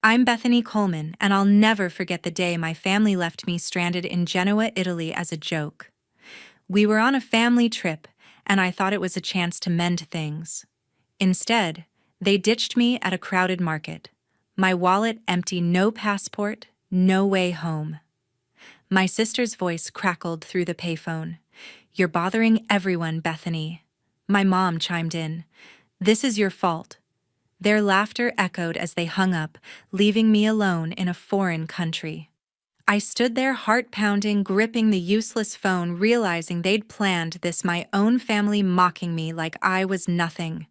I'm Bethany Coleman, and I'll never forget the day my family left me stranded in Genoa, Italy as a joke. We were on a family trip, and I thought it was a chance to mend things. Instead, they ditched me at a crowded market. My wallet empty, no passport, no way home. My sister's voice crackled through the payphone. "You're bothering everyone, Bethany." My mom chimed in. "This is your fault." Their laughter echoed as they hung up, leaving me alone in a foreign country. I stood there, heart pounding, gripping the useless phone, realizing they'd planned this, my own family mocking me like I was nothing.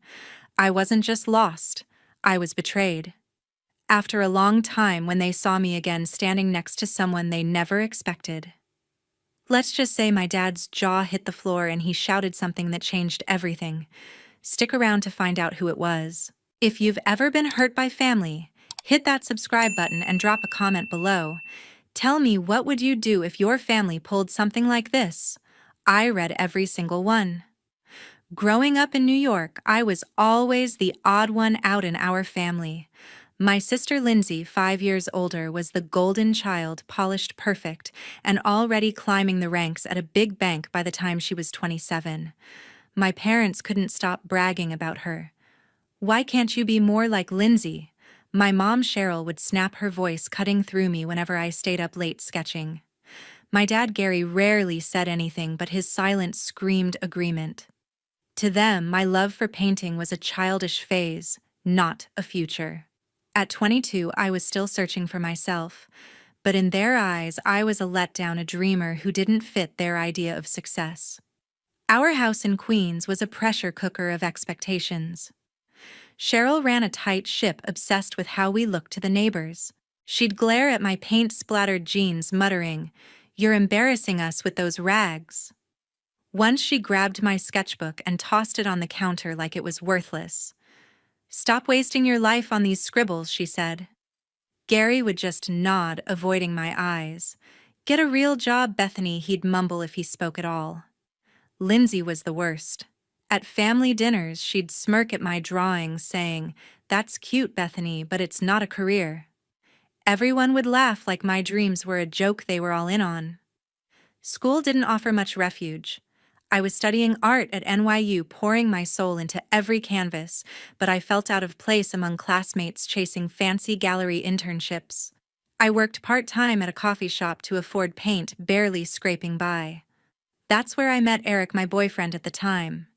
I wasn't just lost, I was betrayed. After a long time, when they saw me again standing next to someone they never expected. Let's just say my dad's jaw hit the floor and he shouted something that changed everything. Stick around to find out who it was. If you've ever been hurt by family, hit that subscribe button and drop a comment below. Tell me, what would you do if your family pulled something like this? I read every single one. Growing up in New York, I was always the odd one out in our family. My sister Lindsay, 5 years older, was the golden child, polished perfect, and already climbing the ranks at a big bank by the time she was 27. My parents couldn't stop bragging about her. "Why can't you be more like Lindsay?" My mom Cheryl would snap, her voice cutting through me whenever I stayed up late sketching. My dad Gary rarely said anything, but his silence screamed agreement. To them, my love for painting was a childish phase, not a future. At 22, I was still searching for myself, but in their eyes, I was a letdown, a dreamer who didn't fit their idea of success. Our house in Queens was a pressure cooker of expectations. Cheryl ran a tight ship, obsessed with how we looked to the neighbors. She'd glare at my paint-splattered jeans, muttering, "You're embarrassing us with those rags." Once she grabbed my sketchbook and tossed it on the counter like it was worthless. "Stop wasting your life on these scribbles," she said. Gary would just nod, avoiding my eyes. "Get a real job, Bethany," he'd mumble if he spoke at all. Lindsay was the worst. At family dinners, she'd smirk at my drawings, saying, "That's cute, Bethany, but it's not a career." Everyone would laugh like my dreams were a joke they were all in on. School didn't offer much refuge. I was studying art at NYU, pouring my soul into every canvas, but I felt out of place among classmates chasing fancy gallery internships. I worked part-time at a coffee shop to afford paint, barely scraping by. That's where I met Eric, my boyfriend at the time.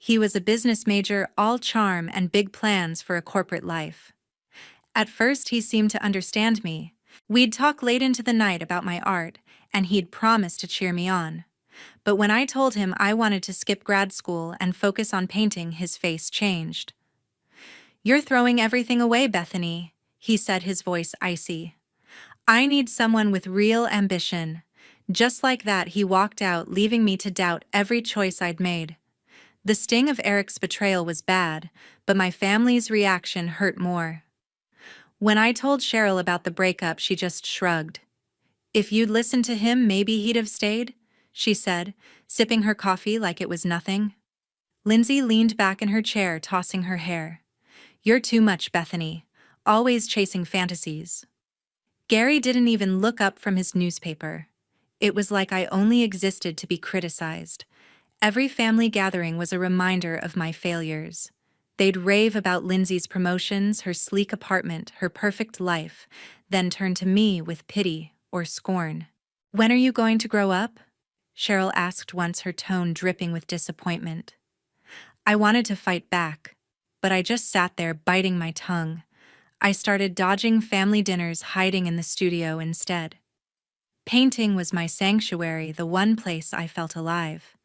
He was a business major, all charm and big plans for a corporate life. At first, he seemed to understand me. We'd talk late into the night about my art, and he'd promise to cheer me on. But when I told him I wanted to skip grad school and focus on painting, his face changed. "You're throwing everything away, Bethany," he said, his voice icy. "I need someone with real ambition." Just like that, he walked out, leaving me to doubt every choice I'd made. The sting of Eric's betrayal was bad, but my family's reaction hurt more. When I told Cheryl about the breakup, she just shrugged. "If you'd listened to him, maybe he'd have stayed," she said, sipping her coffee like it was nothing. Lindsay leaned back in her chair, tossing her hair. "You're too much, Bethany, always chasing fantasies." Gary didn't even look up from his newspaper. It was like I only existed to be criticized. Every family gathering was a reminder of my failures. They'd rave about Lindsay's promotions, her sleek apartment, her perfect life, then turn to me with pity or scorn. "When are you going to grow up?" Cheryl asked once, her tone dripping with disappointment. I wanted to fight back, but I just sat there biting my tongue. I started dodging family dinners, hiding in the studio instead. Painting was my sanctuary, the one place I felt alive.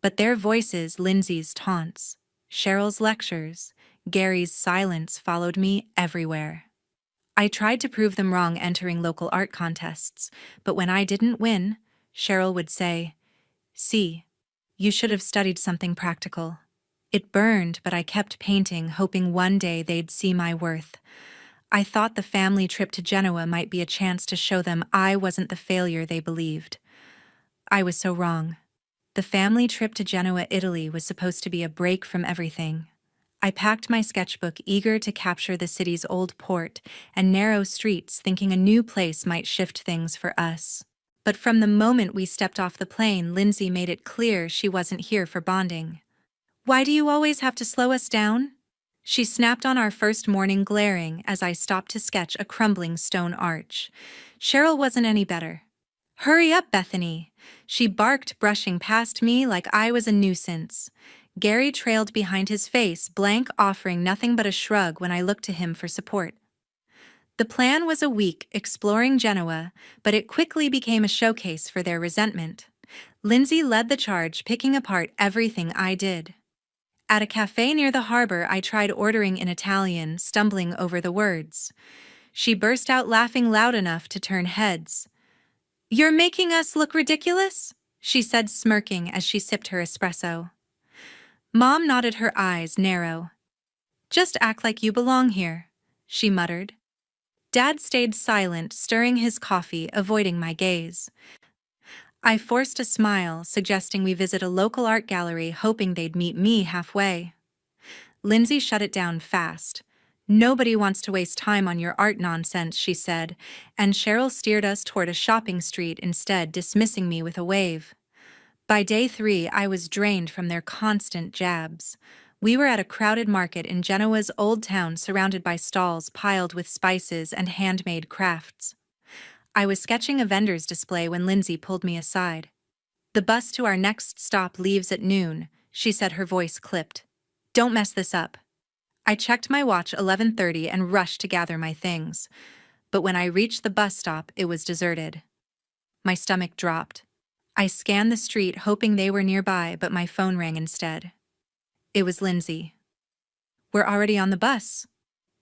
But their voices, Lindsay's taunts, Cheryl's lectures, Gary's silence followed me everywhere. I tried to prove them wrong, entering local art contests, but when I didn't win, Cheryl would say, "See, you should have studied something practical." It burned, but I kept painting, hoping one day they'd see my worth. I thought the family trip to Genoa might be a chance to show them I wasn't the failure they believed. I was so wrong. The family trip to Genoa, Italy was supposed to be a break from everything. I packed my sketchbook, eager to capture the city's old port and narrow streets, thinking a new place might shift things for us. But from the moment we stepped off the plane, Lindsay made it clear she wasn't here for bonding. "Why do you always have to slow us down?" She snapped on our first morning, glaring as I stopped to sketch a crumbling stone arch. Cheryl wasn't any better. "Hurry up, Bethany," she barked, brushing past me like I was a nuisance. Gary trailed behind, his face blank, offering nothing but a shrug when I looked to him for support. The plan was a week exploring Genoa, but it quickly became a showcase for their resentment. Lindsay led the charge, picking apart everything I did. At a cafe near the harbor, I tried ordering in Italian, stumbling over the words. She burst out laughing loud enough to turn heads. "You're making us look ridiculous?" she said, smirking as she sipped her espresso. Mom nodded, her eyes narrow. "Just act like you belong here," she muttered. Dad stayed silent, stirring his coffee, avoiding my gaze. I forced a smile, suggesting we visit a local art gallery, hoping they'd meet me halfway. Lindsay shut it down fast. "Nobody wants to waste time on your art nonsense," she said, and Cheryl steered us toward a shopping street instead, dismissing me with a wave. By day 3, I was drained from their constant jabs. We were at a crowded market in Genoa's old town, surrounded by stalls piled with spices and handmade crafts. I was sketching a vendor's display when Lindsay pulled me aside. "The bus to our next stop leaves at noon," she said, her voice clipped. "Don't mess this up." I checked my watch, 11:30, and rushed to gather my things. But when I reached the bus stop, it was deserted. My stomach dropped. I scanned the street, hoping they were nearby, but my phone rang instead. It was Lindsay. "We're already on the bus,"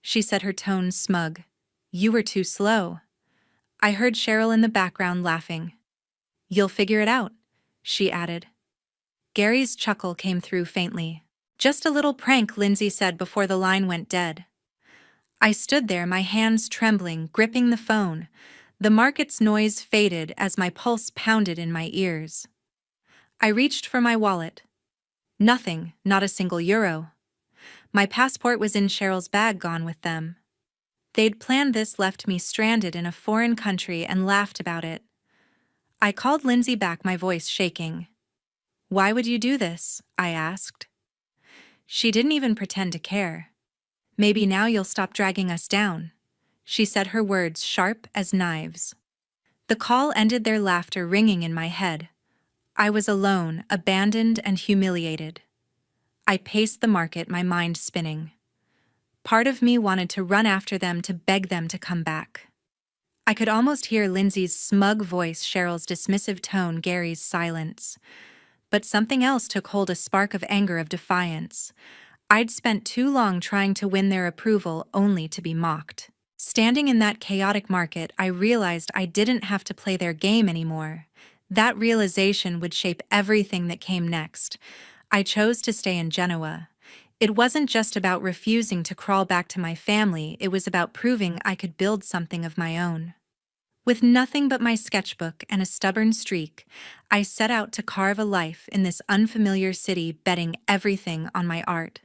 she said, her tone smug. "You were too slow." I heard Cheryl in the background laughing. "You'll figure it out," she added. Gary's chuckle came through faintly. "Just a little prank," Lindsay said before the line went dead. I stood there, my hands trembling, gripping the phone. The market's noise faded as my pulse pounded in my ears. I reached for my wallet. Nothing, not a single euro. My passport was in Cheryl's bag, gone with them. They'd planned this, left me stranded in a foreign country, and laughed about it. I called Lindsay back, my voice shaking. "Why would you do this?" I asked. She didn't even pretend to care. "Maybe now you'll stop dragging us down," she said, her words sharp as knives. The call ended, their laughter ringing in my head. I was alone, abandoned and humiliated. I paced the market, my mind spinning. Part of me wanted to run after them, to beg them to come back. I could almost hear Lindsay's smug voice, Cheryl's dismissive tone, Gary's silence. But something else took hold, a spark of anger, of defiance. I'd spent too long trying to win their approval, only to be mocked. Standing in that chaotic market, I realized I didn't have to play their game anymore. That realization would shape everything that came next. I chose to stay in Genoa. It wasn't just about refusing to crawl back to my family, it was about proving I could build something of my own. With nothing but my sketchbook and a stubborn streak, I set out to carve a life in this unfamiliar city, betting everything on my art.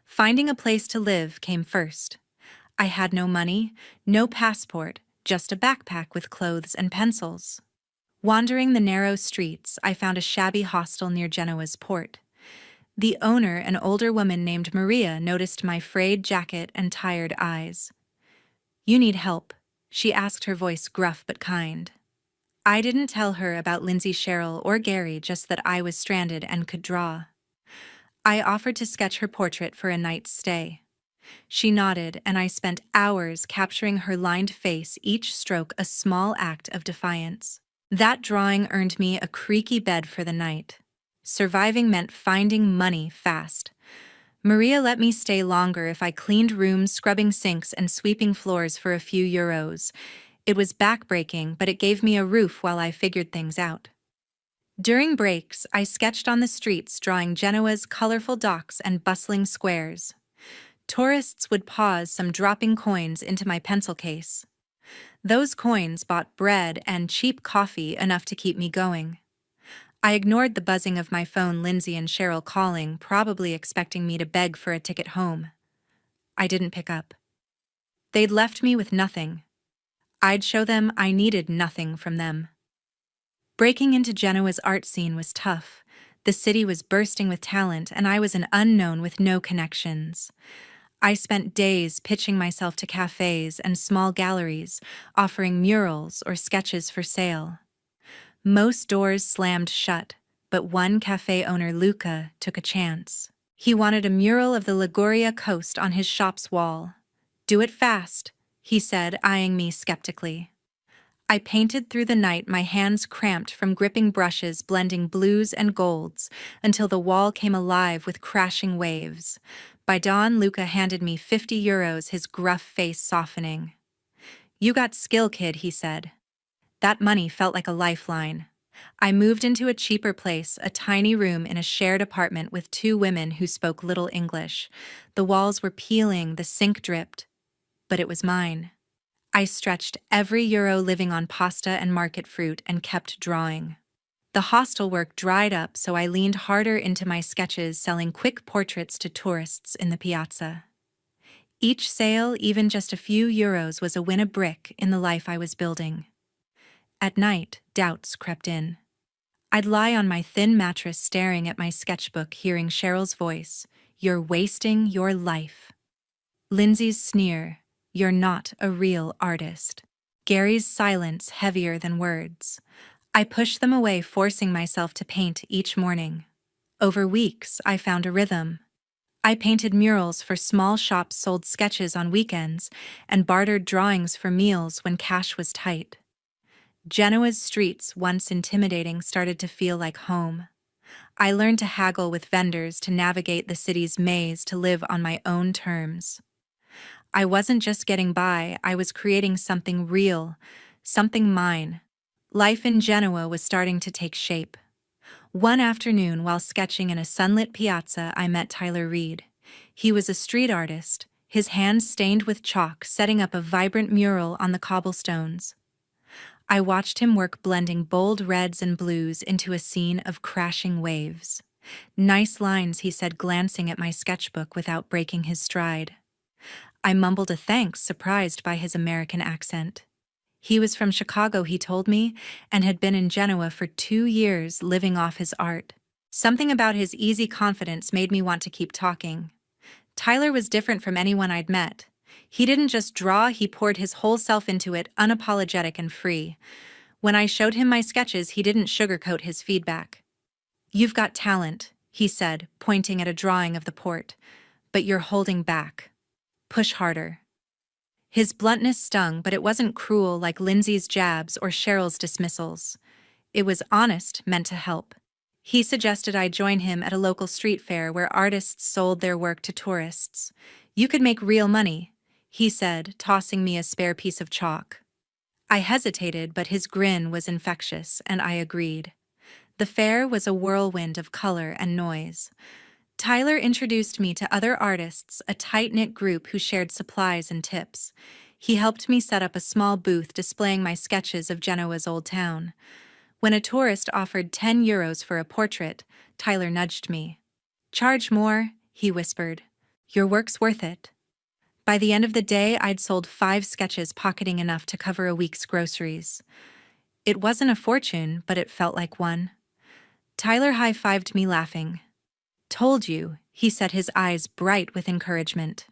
Finding a place to live came first. I had no money, no passport, just a backpack with clothes and pencils. Wandering the narrow streets, I found a shabby hostel near Genoa's port. The owner, an older woman named Maria, noticed my frayed jacket and tired eyes. "You need help?" she asked, her voice gruff but kind. I didn't tell her about Lindsay, Cheryl, or Gary, just that I was stranded and could draw. I offered to sketch her portrait for a night's stay. She nodded, and I spent hours capturing her lined face, each stroke a small act of defiance. That drawing earned me a creaky bed for the night. Surviving meant finding money fast. Maria let me stay longer if I cleaned rooms, scrubbing sinks, and sweeping floors for a few euros. It was backbreaking, but it gave me a roof while I figured things out. During breaks, I sketched on the streets, drawing Genoa's colorful docks and bustling squares. Tourists would pause, some dropping coins into my pencil case. Those coins bought bread and cheap coffee, enough to keep me going. I ignored the buzzing of my phone, Lindsay and Cheryl calling, probably expecting me to beg for a ticket home. I didn't pick up. They'd left me with nothing. I'd show them I needed nothing from them. Breaking into Genoa's art scene was tough. The city was bursting with talent, and I was an unknown with no connections. I spent days pitching myself to cafes and small galleries, offering murals or sketches for sale. Most doors slammed shut, but one cafe owner, Luca, took a chance. He wanted a mural of the Liguria coast on his shop's wall. "Do it fast," he said, eyeing me skeptically. I painted through the night, my hands cramped from gripping brushes blending blues and golds, until the wall came alive with crashing waves. By dawn, Luca handed me €50, his gruff face softening. "You got skill, kid," he said. That money felt like a lifeline. I moved into a cheaper place, a tiny room in a shared apartment with two women who spoke little English. The walls were peeling, the sink dripped, but it was mine. I stretched every euro living on pasta and market fruit and kept drawing. The hostel work dried up, so I leaned harder into my sketches, selling quick portraits to tourists in the piazza. Each sale, even just a few euros, was a win, a brick in the life I was building. At night, doubts crept in. I'd lie on my thin mattress staring at my sketchbook, hearing Cheryl's voice, "You're wasting your life." Lindsay's sneer, "You're not a real artist." Gary's silence, heavier than words. I pushed them away, forcing myself to paint each morning. Over weeks, I found a rhythm. I painted murals for small shops, sold sketches on weekends, and bartered drawings for meals when cash was tight. Genoa's streets, once intimidating, started to feel like home. I learned to haggle with vendors, to navigate the city's maze, to live on my own terms. I wasn't just getting by, I was creating something real, something mine. Life in Genoa was starting to take shape. One afternoon, while sketching in a sunlit piazza, I met Tyler Reed. He was a street artist, his hands stained with chalk, setting up a vibrant mural on the cobblestones. I watched him work, blending bold reds and blues into a scene of crashing waves. "Nice lines," he said, glancing at my sketchbook without breaking his stride. I mumbled a thanks, surprised by his American accent. He was from Chicago, he told me, and had been in Genoa for 2 years, living off his art. Something about his easy confidence made me want to keep talking. Tyler was different from anyone I'd met. He didn't just draw, he poured his whole self into it, unapologetic and free. When I showed him my sketches, he didn't sugarcoat his feedback. "You've got talent," he said, pointing at a drawing of the port, "but you're holding back. Push harder." His bluntness stung, but it wasn't cruel like Lindsay's jabs or Cheryl's dismissals. It was honest, meant to help. He suggested I join him at a local street fair where artists sold their work to tourists. "You could make real money," he said, tossing me a spare piece of chalk. I hesitated, but his grin was infectious, and I agreed. The fair was a whirlwind of color and noise. Tyler introduced me to other artists, a tight-knit group who shared supplies and tips. He helped me set up a small booth displaying my sketches of Genoa's old town. When a tourist offered €10 for a portrait, Tyler nudged me. "Charge more," he whispered. "Your work's worth it." By the end of the day, I'd sold 5 sketches, pocketing enough to cover a week's groceries. It wasn't a fortune, but it felt like one. Tyler high-fived me, laughing. "Told you," he said, his eyes bright with encouragement.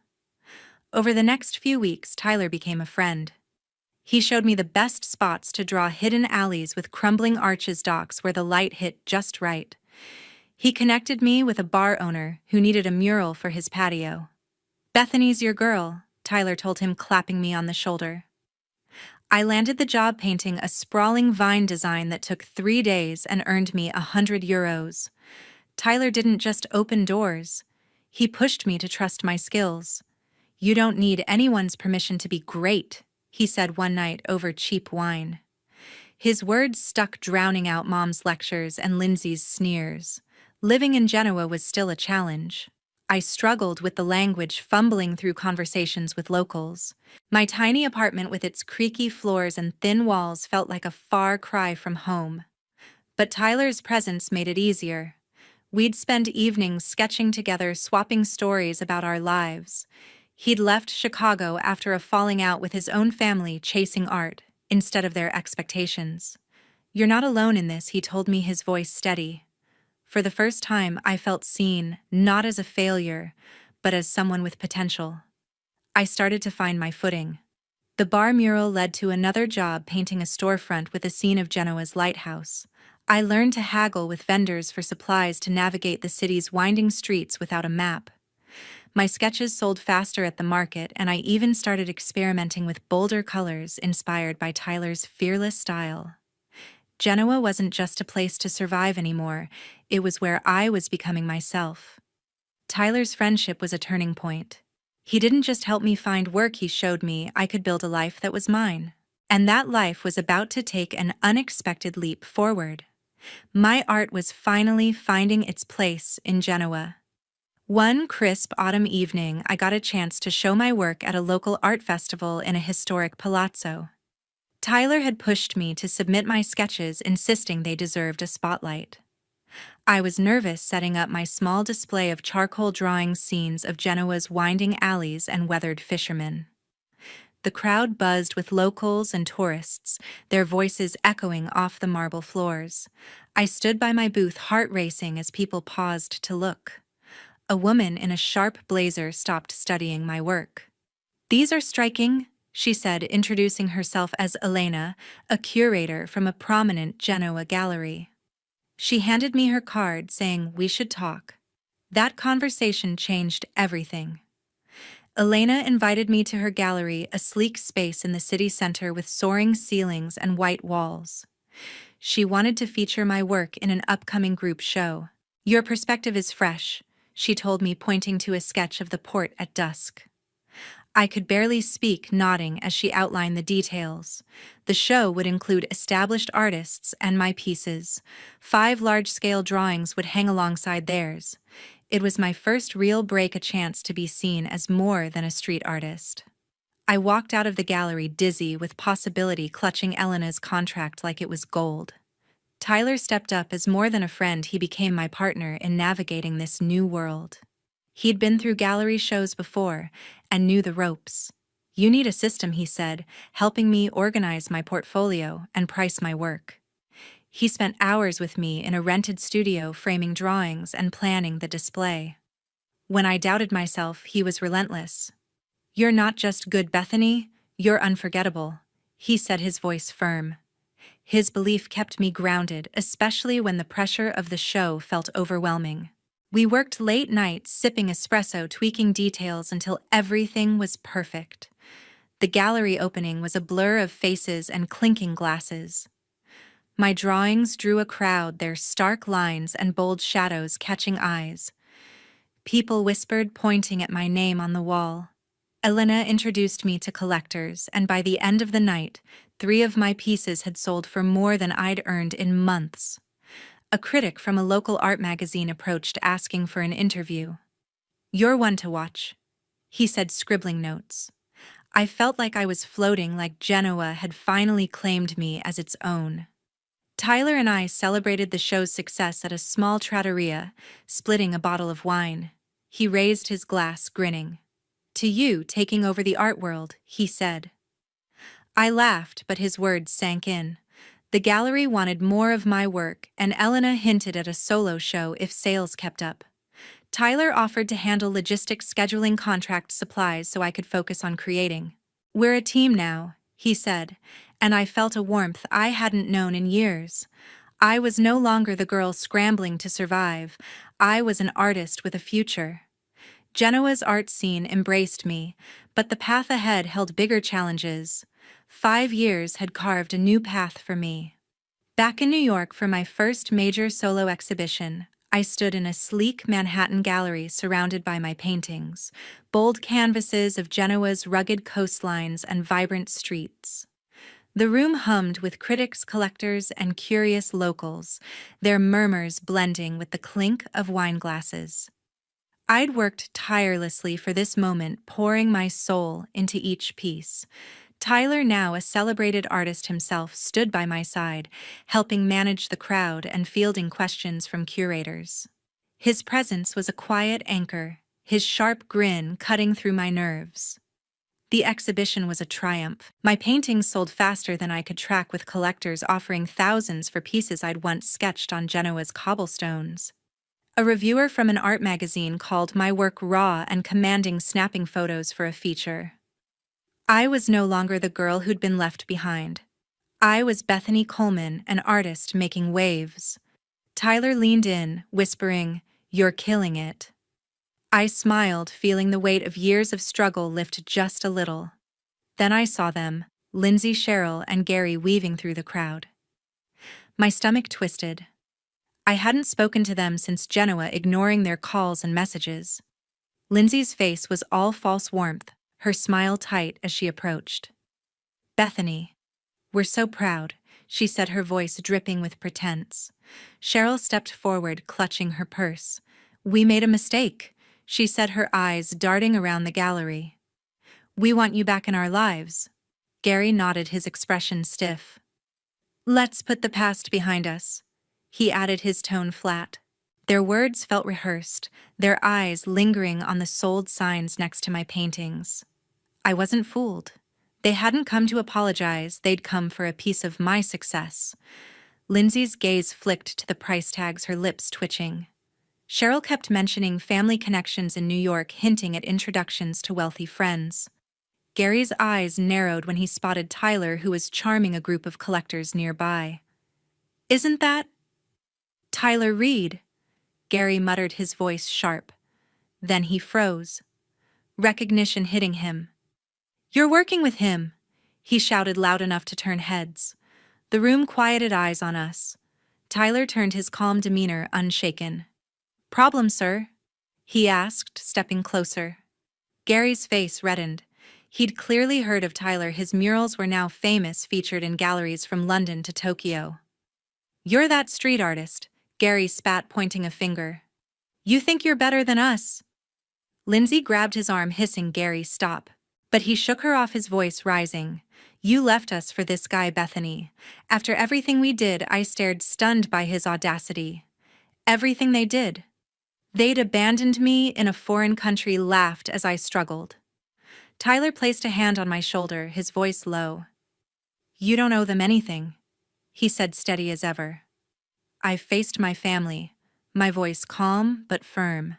Over the next few weeks, Tyler became a friend. He showed me the best spots to draw, hidden alleys with crumbling arches, docks where the light hit just right. He connected me with a bar owner who needed a mural for his patio. "Bethany's your girl," Tyler told him, clapping me on the shoulder. I landed the job painting a sprawling vine design that took 3 days and earned me €100. Tyler didn't just open doors. He pushed me to trust my skills. "You don't need anyone's permission to be great," he said one night over cheap wine. His words stuck, drowning out Mom's lectures and Lindsay's sneers. Living in Genoa was still a challenge. I struggled with the language, fumbling through conversations with locals. My tiny apartment with its creaky floors and thin walls felt like a far cry from home. But Tyler's presence made it easier. We'd spend evenings sketching together, swapping stories about our lives. He'd left Chicago after a falling out with his own family, chasing art instead of their expectations. "You're not alone in this," he told me, his voice steady. For the first time, I felt seen, not as a failure, but as someone with potential. I started to find my footing. The bar mural led to another job, painting a storefront with a scene of Genoa's lighthouse. I learned to haggle with vendors for supplies to navigate the city's winding streets without a map. My sketches sold faster at the market, and I even started experimenting with bolder colors inspired by Tyler's fearless style. Genoa wasn't just a place to survive anymore, it was where I was becoming myself. Tyler's friendship was a turning point. He didn't just help me find work, he showed me I could build a life that was mine. And that life was about to take an unexpected leap forward. My art was finally finding its place in Genoa. One crisp autumn evening, I got a chance to show my work at a local art festival in a historic palazzo. Tyler had pushed me to submit my sketches, insisting they deserved a spotlight. I was nervous setting up my small display of charcoal drawing scenes of Genoa's winding alleys and weathered fishermen. The crowd buzzed with locals and tourists, their voices echoing off the marble floors. I stood by my booth, heart racing as people paused to look. A woman in a sharp blazer stopped studying my work. "These are striking," she said, introducing herself as Elena, a curator from a prominent Genoa gallery. She handed me her card, saying we should talk. That conversation changed everything. Elena invited me to her gallery, a sleek space in the city center with soaring ceilings and white walls. She wanted to feature my work in an upcoming group show. "Your perspective is fresh," she told me, pointing to a sketch of the port at dusk. I could barely speak, nodding as she outlined the details. The show would include established artists and my pieces. 5 large-scale drawings would hang alongside theirs. It was my first real break, a chance to be seen as more than a street artist. I walked out of the gallery dizzy with possibility, clutching Elena's contract like it was gold. Tyler stepped up as more than a friend, he became my partner in navigating this new world. He'd been through gallery shows before and knew the ropes. "You need a system," he said, helping me organize my portfolio and price my work. He spent hours with me in a rented studio, framing drawings and planning the display. When I doubted myself, he was relentless. "You're not just good, Bethany, you're unforgettable," he said, his voice firm. His belief kept me grounded, especially when the pressure of the show felt overwhelming. We worked late nights, sipping espresso, tweaking details until everything was perfect. The gallery opening was a blur of faces and clinking glasses. My drawings drew a crowd, their stark lines and bold shadows catching eyes. People whispered, pointing at my name on the wall. Elena introduced me to collectors, and by the end of the night, 3 of my pieces had sold for more than I'd earned in months. A critic from a local art magazine approached, asking for an interview. "You're one to watch," he said, scribbling notes. I felt like I was floating, like Genoa had finally claimed me as its own. Tyler and I celebrated the show's success at a small trattoria, splitting a bottle of wine. He raised his glass, grinning. "To you, taking over the art world," he said. I laughed, but his words sank in. The gallery wanted more of my work, and Elena hinted at a solo show if sales kept up. Tyler offered to handle logistics, scheduling, contract, supplies, so I could focus on creating. "We're a team now," he said, and I felt a warmth I hadn't known in years. I was no longer the girl scrambling to survive. I was an artist with a future. Genoa's art scene embraced me, but the path ahead held bigger challenges. 5 years had carved a new path for me. Back in New York for my first major solo exhibition, I stood in a sleek Manhattan gallery surrounded by my paintings, bold canvases of Genoa's rugged coastlines and vibrant streets. The room hummed with critics, collectors, and curious locals, their murmurs blending with the clink of wine glasses. I'd worked tirelessly for this moment, pouring my soul into each piece. Tyler, now a celebrated artist himself, stood by my side, helping manage the crowd and fielding questions from curators. His presence was a quiet anchor, his sharp grin cutting through my nerves. The exhibition was a triumph. My paintings sold faster than I could track, with collectors offering thousands for pieces I'd once sketched on Genoa's cobblestones. A reviewer from an art magazine called my work raw and commanding, snapping photos for a feature. I was no longer the girl who'd been left behind. I was Bethany Coleman, an artist making waves. Tyler leaned in, whispering, "You're killing it." I smiled, feeling the weight of years of struggle lift just a little. Then I saw them, Lindsay, Cheryl, and Gary, weaving through the crowd. My stomach twisted. I hadn't spoken to them since Genoa, ignoring their calls and messages. Lindsay's face was all false warmth, her smile tight as she approached. "Bethany, we're so proud," she said, her voice dripping with pretense. Cheryl stepped forward, clutching her purse. "We made a mistake," she said, her eyes darting around the gallery. "We want you back in our lives." Gary nodded, his expression stiff. "Let's put the past behind us," he added, his tone flat. Their words felt rehearsed, their eyes lingering on the sold signs next to my paintings. I wasn't fooled. They hadn't come to apologize, they'd come for a piece of my success. Lindsay's gaze flicked to the price tags, her lips twitching. Cheryl kept mentioning family connections in New York, hinting at introductions to wealthy friends. Gary's eyes narrowed when he spotted Tyler, who was charming a group of collectors nearby. "Isn't that Tyler Reed?" Gary muttered, his voice sharp. Then he froze, recognition hitting him. "You're working with him," he shouted loud enough to turn heads. The room quieted, eyes on us. Tyler turned, his calm demeanor unshaken. "Problem, sir?" he asked, stepping closer. Gary's face reddened. He'd clearly heard of Tyler. His murals were now famous, featured in galleries from London to Tokyo. "You're that street artist," Gary spat, pointing a finger. "You think you're better than us?" Lindsay grabbed his arm, hissing, "Gary, stop." But he shook her off, his voice rising. "You left us for this guy, Bethany. After everything we did," I stared, stunned by his audacity. "Everything they did. They'd abandoned me in a foreign country," laughed as I struggled. Tyler placed a hand on my shoulder, his voice low. "You don't owe them anything," he said, steady as ever. I faced my family, my voice calm but firm.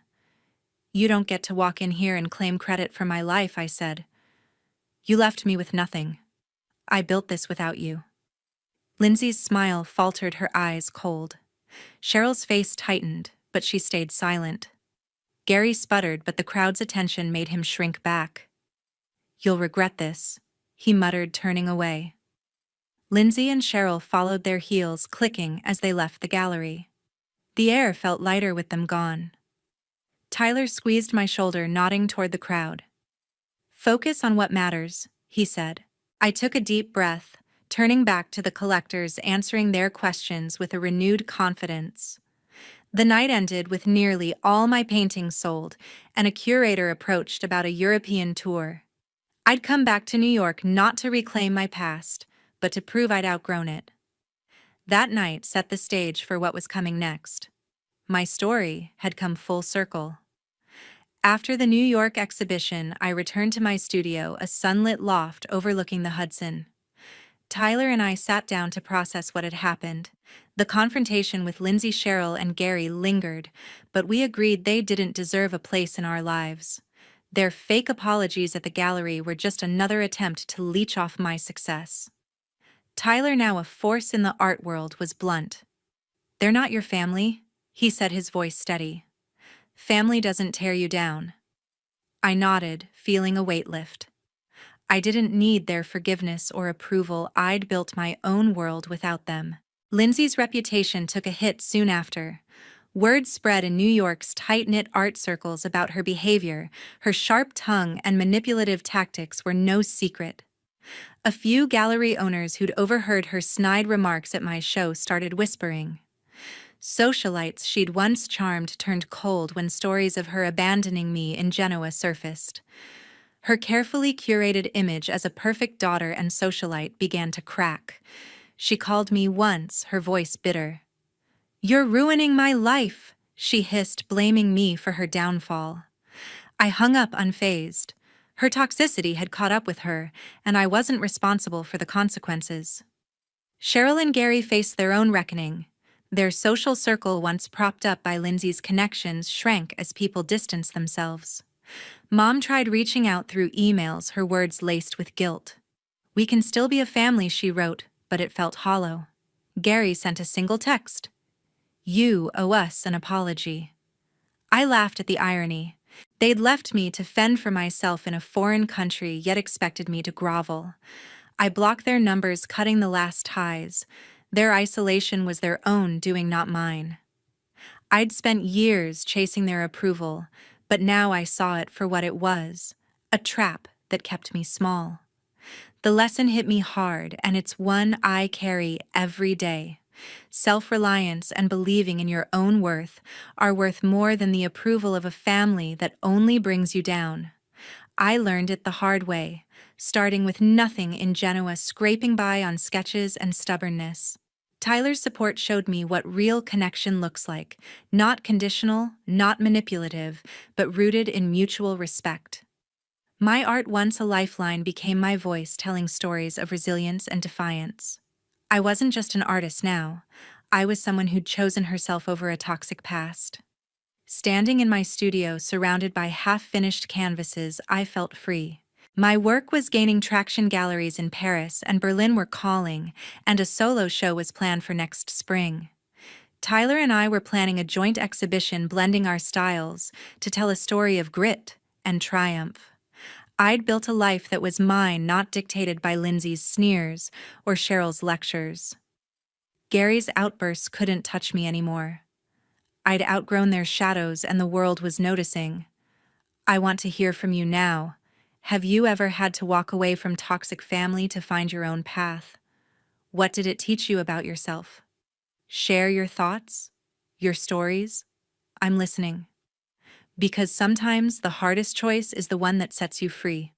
"You don't get to walk in here and claim credit for my life," I said. "You left me with nothing. I built this without you." Lindsay's smile faltered, her eyes cold. Cheryl's face tightened, but she stayed silent. Gary sputtered, but the crowd's attention made him shrink back. "You'll regret this," he muttered, turning away. Lindsay and Cheryl followed their heels, clicking as they left the gallery. The air felt lighter with them gone. Tyler squeezed my shoulder, nodding toward the crowd. "Focus on what matters," he said. I took a deep breath, turning back to the collectors, answering their questions with a renewed confidence. The night ended with nearly all my paintings sold, and a curator approached about a European tour. I'd come back to New York not to reclaim my past, but to prove I'd outgrown it. That night set the stage for what was coming next. My story had come full circle. After the New York exhibition, I returned to my studio, a sunlit loft overlooking the Hudson. Tyler and I sat down to process what had happened. The confrontation with Lindsay, Cheryl, and Gary lingered, but we agreed they didn't deserve a place in our lives. Their fake apologies at the gallery were just another attempt to leech off my success. Tyler, now a force in the art world, was blunt. "They're not your family," he said, his voice steady. "Family doesn't tear you down." I nodded, feeling a weight lift. I didn't need their forgiveness or approval. I'd built my own world without them. Lindsay's reputation took a hit soon after. Word spread in New York's tight-knit art circles about her behavior. Her sharp tongue and manipulative tactics were no secret. A few gallery owners who'd overheard her snide remarks at my show started whispering. Socialites she'd once charmed turned cold when stories of her abandoning me in Genoa surfaced. Her carefully curated image as a perfect daughter and socialite began to crack. She called me once, her voice bitter. "You're ruining my life," she hissed, blaming me for her downfall. I hung up unfazed. Her toxicity had caught up with her, and I wasn't responsible for the consequences. Cheryl and Gary faced their own reckoning. Their social circle, once propped up by Lindsay's connections, shrank as people distanced themselves. Mom tried reaching out through emails, her words laced with guilt. "We can still be a family," she wrote, but it felt hollow. Gary sent a single text. "You owe us an apology." I laughed at the irony. They'd left me to fend for myself in a foreign country, yet expected me to grovel. I blocked their numbers, cutting the last ties. Their isolation was their own doing, not mine. I'd spent years chasing their approval, but now I saw it for what it was, a trap that kept me small. The lesson hit me hard, and it's one I carry every day. Self-reliance and believing in your own worth are worth more than the approval of a family that only brings you down. I learned it the hard way, starting with nothing in Genoa, scraping by on sketches and stubbornness. Tyler's support showed me what real connection looks like, not conditional, not manipulative, but rooted in mutual respect. My art, once a lifeline, became my voice, telling stories of resilience and defiance. I wasn't just an artist now. I was someone who'd chosen herself over a toxic past. Standing in my studio, surrounded by half-finished canvases, I felt free. My work was gaining traction. Galleries in Paris and Berlin were calling, and a solo show was planned for next spring. Tyler and I were planning a joint exhibition, blending our styles to tell a story of grit and triumph. I'd built a life that was mine, not dictated by Lindsay's sneers or Cheryl's lectures. Gary's outbursts couldn't touch me anymore. I'd outgrown their shadows, and the world was noticing. I want to hear from you now. Have you ever had to walk away from toxic family to find your own path? What did it teach you about yourself? Share your thoughts, your stories. I'm listening. Because sometimes the hardest choice is the one that sets you free.